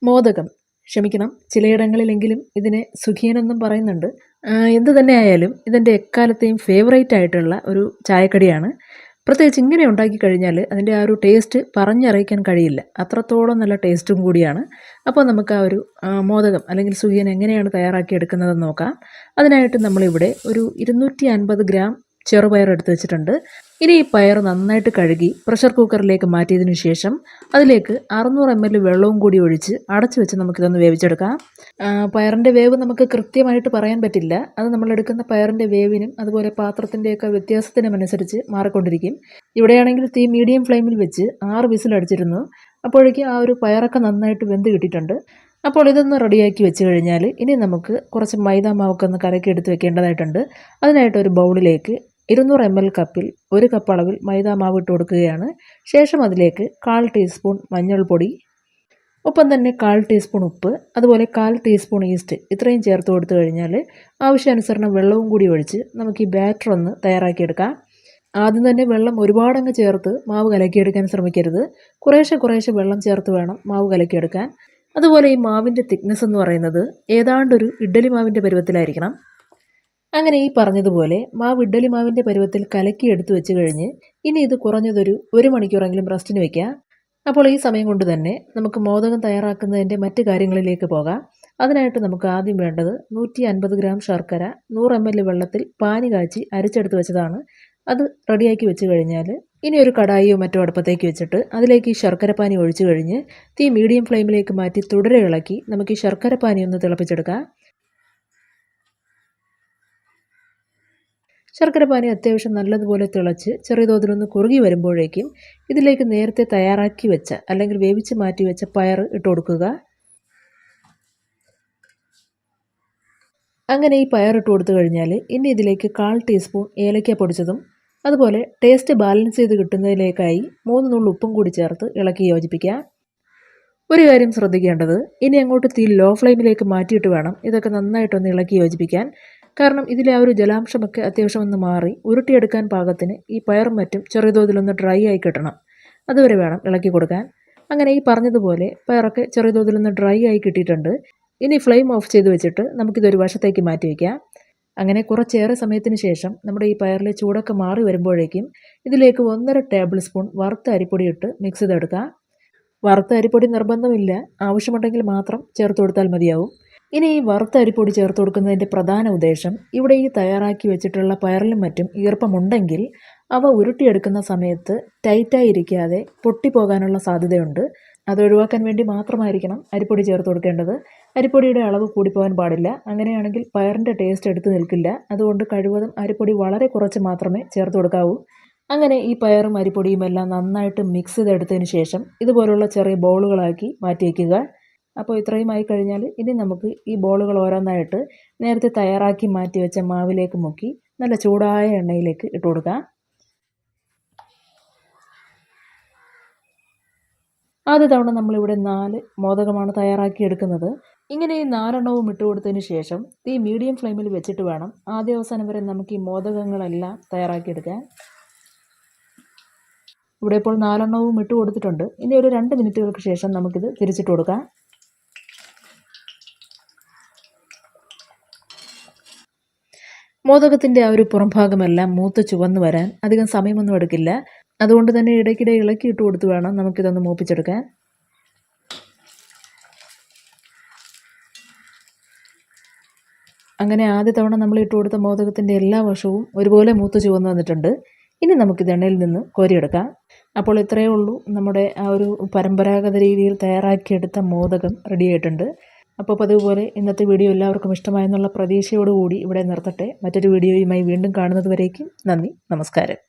മോദകം, ക്ഷമിക്കണം, ചിലയിടങ്ങളിലെങ്കിലും ഇതിനെ സുഖിയനെന്നും പറയുന്നുണ്ട്. എന്തു തന്നെയായാലും ഇതെൻ്റെ എക്കാലത്തെയും ഫേവറേറ്റ് ആയിട്ടുള്ള ഒരു ചായക്കടിയാണ്. പ്രത്യേകിച്ച് ഇങ്ങനെ ഉണ്ടാക്കി കഴിഞ്ഞാൽ അതിൻ്റെ ആ ഒരു ടേസ്റ്റ് പറഞ്ഞറിയിക്കാൻ കഴിയില്ല. അത്രത്തോളം നല്ല ടേസ്റ്റും കൂടിയാണ്. അപ്പോൾ നമുക്ക് ആ ഒരു മോദകം അല്ലെങ്കിൽ സുഖിയൻ എങ്ങനെയാണ് തയ്യാറാക്കിയെടുക്കുന്നതെന്ന് നോക്കാം. അതിനായിട്ട് നമ്മളിവിടെ ഒരു 250 ഗ്രാം ചെറുപയർ എടുത്ത് വെച്ചിട്ടുണ്ട്. ഇനി ഈ പയർ നന്നായിട്ട് കഴുകി പ്രഷർ കുക്കറിലേക്ക് മാറ്റിയതിനു ശേഷം അതിലേക്ക് 600 ml വെള്ളവും കൂടി ഒഴിച്ച് അടച്ചു വെച്ച് നമുക്കിതൊന്ന് വേവിച്ചെടുക്കാം. പയറിൻ്റെ വേവ് നമുക്ക് കൃത്യമായിട്ട് പറയാൻ പറ്റില്ല. അത് നമ്മളെടുക്കുന്ന പയറിൻ്റെ വേവിനും അതുപോലെ പാത്രത്തിൻ്റെയൊക്കെ വ്യത്യാസത്തിനും അനുസരിച്ച് മാറിക്കൊണ്ടിരിക്കും. ഇവിടെയാണെങ്കിൽ തീ മീഡിയം ഫ്ലെയിമിൽ വെച്ച് 6 വിസിലടിച്ചിരുന്നു. അപ്പോഴേക്കും ആ ഒരു പയറൊക്കെ നന്നായിട്ട് വെന്ത് കിട്ടിയിട്ടുണ്ട്. അപ്പോൾ ഇതൊന്ന് റെഡിയാക്കി വെച്ച് കഴിഞ്ഞാൽ ഇനി നമുക്ക് കുറച്ച് മൈദാ മാവൊക്കെ ഒന്ന് കലക്കി എടുത്ത് വെക്കേണ്ടതായിട്ടുണ്ട്. അതിനായിട്ട് ഒരു ബൗളിലേക്ക് 200 ml കപ്പിൽ 1 കപ്പ് അളവിൽ മൈദാ മാവ് ഇട്ട് കൊടുക്കുകയാണ്. ശേഷം അതിലേക്ക് 1/4 ടീസ്പൂൺ മഞ്ഞൾപ്പൊടി, ഒപ്പം തന്നെ 1/4 ടീസ്പൂൺ ഉപ്പ്, അതുപോലെ 1/4 ടീസ്പൂൺ ഈസ്റ്റ് ഇത്രയും ചേർത്ത് കൊടുത്തു കഴിഞ്ഞാൽ ആവശ്യാനുസരണം വെള്ളവും കൂടി ഒഴിച്ച് നമുക്ക് ഈ ബാറ്റർ ഒന്ന് തയ്യാറാക്കിയെടുക്കാം. ആദ്യം തന്നെ വെള്ളം ഒരുപാടങ്ങ് ചേർത്ത് മാവ് കലക്കിയെടുക്കാൻ ശ്രമിക്കരുത്. കുറേശ്ശെ വെള്ളം ചേർത്ത് വേണം മാവ് കലക്കിയെടുക്കാൻ. അതുപോലെ ഈ മാവിൻ്റെ തിക്നെസ് എന്ന് പറയുന്നത് ഏതാണ്ടൊരു ഇഡ്ഡലി മാവിൻ്റെ പരുവത്തിലായിരിക്കണം. അങ്ങനെ ഈ പറഞ്ഞതുപോലെ മാവ് ഇഡ്ഡലി മാവിൻ്റെ പരുവത്തിൽ കലക്കി എടുത്തു വെച്ച് കഴിഞ്ഞ് ഇനി ഇത് കുറഞ്ഞതൊരു 1 മണിക്കൂറെങ്കിലും റെസ്റ്റിന് വയ്ക്കുക. അപ്പോൾ ഈ സമയം കൊണ്ട് തന്നെ നമുക്ക് മോദകം തയ്യാറാക്കുന്നതിൻ്റെ മറ്റ് കാര്യങ്ങളിലേക്ക് പോകാം. അതിനായിട്ട് നമുക്ക് ആദ്യം വേണ്ടത് 150 ഗ്രാം ശർക്കര 100 ml വെള്ളത്തിൽ പാനി കാച്ചി അരിച്ചെടുത്ത് വെച്ചതാണ്. അത് റെഡിയാക്കി വെച്ച് കഴിഞ്ഞാൽ ഇനി ഒരു കടായിയോ മറ്റോ അടുപ്പത്തേക്ക് വെച്ചിട്ട് അതിലേക്ക് ഈ ശർക്കരപ്പാനി ഒഴിച്ചു കഴിഞ്ഞ് തീ മീഡിയം ഫ്ലെയിമിലേക്ക് മാറ്റി തുടരെ ഇളക്കി നമുക്ക് ഈ ശർക്കരപ്പാനി ഒന്ന് തിളപ്പിച്ചെടുക്കാം. ശർക്കരപ്പാനി അത്യാവശ്യം നല്ലതുപോലെ തിളച്ച് ചെറിയ തോതിലൊന്ന് കുറുകി വരുമ്പോഴേക്കും ഇതിലേക്ക് നേരത്തെ തയ്യാറാക്കി വെച്ച അല്ലെങ്കിൽ വേവിച്ച് മാറ്റി വെച്ച പയർ ഇട്ട് കൊടുക്കുക. അങ്ങനെ ഈ പയർ ഇട്ട് കൊടുത്തു കഴിഞ്ഞാൽ ഇനി ഇതിലേക്ക് 1/4 ടീസ്പൂൺ ഏലക്ക പൊടിച്ചതും അതുപോലെ ടേസ്റ്റ് ബാലൻസ് ചെയ്ത് കിട്ടുന്നതിലേക്കായി 3 നുള്ളു ഉപ്പും കൂടി ചേർത്ത് ഇളക്കി യോജിപ്പിക്കുക. ഒരു കാര്യം ശ്രദ്ധിക്കേണ്ടത്, ഇനി അങ്ങോട്ട് തീ ലോ ഫ്ലെയിമിലേക്ക് മാറ്റിയിട്ട് വേണം ഇതൊക്കെ നന്നായിട്ടൊന്ന് ഇളക്കി യോജിപ്പിക്കാൻ. കാരണം ഇതിലെ ആ ഒരു ജലാംശമൊക്കെ അത്യാവശ്യം ഒന്ന് മാറി ഉരുട്ടിയെടുക്കാൻ പാകത്തിന് ഈ പയറും മറ്റും ചെറിയ തോതിലൊന്ന് ഡ്രൈ ആയി കിട്ടണം. അതുവരെ വേണം ഇളക്കി കൊടുക്കാൻ. അങ്ങനെ ഈ പറഞ്ഞതുപോലെ പയറൊക്കെ ചെറിയ തോതിലൊന്ന് ഡ്രൈ ആയി കിട്ടിയിട്ടുണ്ട്. ഇനി ഫ്ലെയിം ഓഫ് ചെയ്ത് വെച്ചിട്ട് നമുക്കിതൊരു വശത്തേക്ക് മാറ്റി വയ്ക്കാം. അങ്ങനെ കുറച്ചേറെ സമയത്തിന് ശേഷം നമ്മുടെ ഈ പയറിലെ ചൂടൊക്കെ മാറി വരുമ്പോഴേക്കും ഇതിലേക്ക് 1.5 ടേബിൾ സ്പൂൺ വറുത്ത അരിപ്പൊടി ഇട്ട് മിക്സ് ചെയ്തെടുക്കുക. വറുത്ത അരിപ്പൊടി നിർബന്ധമില്ല, ആവശ്യമുണ്ടെങ്കിൽ മാത്രം ചേർത്ത് കൊടുത്താൽ മതിയാവും. ഇനി ഈ വറുത്ത അരിപ്പൊടി ചേർത്ത് കൊടുക്കുന്നതിൻ്റെ പ്രധാന ഉദ്ദേശം ഇവിടെ ഈ തയ്യാറാക്കി വെച്ചിട്ടുള്ള പയറിലും മറ്റും ഈർപ്പമുണ്ടെങ്കിൽ അവ ഉരുട്ടിയെടുക്കുന്ന സമയത്ത് ടൈറ്റായിരിക്കാതെ പൊട്ടിപ്പോകാനുള്ള സാധ്യതയുണ്ട്. അതൊഴിവാക്കാൻ വേണ്ടി മാത്രമായിരിക്കണം അരിപ്പൊടി ചേർത്ത് കൊടുക്കേണ്ടത്. അരിപ്പൊടിയുടെ അളവ് കൂടിപ്പോകാൻ പാടില്ല. അങ്ങനെയാണെങ്കിൽ പയറിൻ്റെ ടേസ്റ്റ് എടുത്ത് നിൽക്കില്ല. അതുകൊണ്ട് കഴിവതും അരിപ്പൊടി വളരെ കുറച്ച് മാത്രമേ ചേർത്ത് കൊടുക്കാവൂ. അങ്ങനെ ഈ പയറും അരിപ്പൊടിയും എല്ലാം നന്നായിട്ട് മിക്സ് ചെയ്തെടുത്തതിന് ശേഷം ഇതുപോലുള്ള ചെറിയ ബോളുകളാക്കി മാറ്റി വയ്ക്കുക. അപ്പോൾ ഇത്രയും ആയി കഴിഞ്ഞാൽ ഇനി നമുക്ക് ഈ ബോളുകൾ ഓരോന്നായിട്ട് നേരത്തെ തയ്യാറാക്കി മാറ്റി വെച്ച മാവിലേക്ക് മുക്കി നല്ല ചൂടായ എണ്ണയിലേക്ക് ഇട്ട് കൊടുക്കാം. ആദ്യ തവണ നമ്മളിവിടെ 4 മോദകമാണ് തയ്യാറാക്കിയെടുക്കുന്നത്. ഇങ്ങനെ ഈ 4 എണ്ണവും ഇട്ട് കൊടുത്തതിന് ശേഷം തീ മീഡിയം ഫ്ലെയിമിൽ വെച്ചിട്ട് വേണം ആദ്യ അവസാനം വരെ നമുക്ക് ഈ മോദകങ്ങളെല്ലാം തയ്യാറാക്കിയെടുക്കാൻ. ഇവിടെ ഇപ്പോൾ 4 എണ്ണവും ഇട്ട് കൊടുത്തിട്ടുണ്ട്. ഇനി ഒരു 2 മിനിറ്റുകൾക്ക് ശേഷം നമുക്കിത് തിരിച്ചിട്ട് കൊടുക്കാം. മോദകത്തിൻ്റെ ആ ഒരു പുറംഭാഗമെല്ലാം മൂത്ത് ചുവന്ന് വരാൻ അധികം സമയമൊന്നും എടുക്കില്ല. അതുകൊണ്ട് തന്നെ ഇടയ്ക്കിടെ ഇളക്കി ഇട്ട് കൊടുത്ത് വേണം നമുക്കിതൊന്ന് മൂപ്പിച്ചെടുക്കാൻ. അങ്ങനെ ആദ്യ തവണ നമ്മൾ ഇട്ട് കൊടുത്ത മോദകത്തിൻ്റെ എല്ലാ വശവും ഒരുപോലെ മൂത്ത് ചുവന്ന് വന്നിട്ടുണ്ട്. ഇനി നമുക്കിത് എണ്ണയിൽ നിന്ന് കോരിയെടുക്കാം. അപ്പോൾ ഇത്രയേ ഉള്ളൂ, നമ്മുടെ ആ ഒരു പരമ്പരാഗത രീതിയിൽ തയ്യാറാക്കിയെടുത്ത മോദകം റെഡി ആയിട്ടുണ്ട്. അപ്പോൾ പതിവുപോലെ ഇന്നത്തെ വീഡിയോ എല്ലാവർക്കും ഇഷ്ടമായെന്നുള്ള പ്രതീക്ഷയോടുകൂടി ഇവിടെ നിർത്തട്ടെ. മറ്റൊരു വീഡിയോയുമായി വീണ്ടും കാണുന്നത് വരേക്കും നന്ദി, നമസ്കാരം.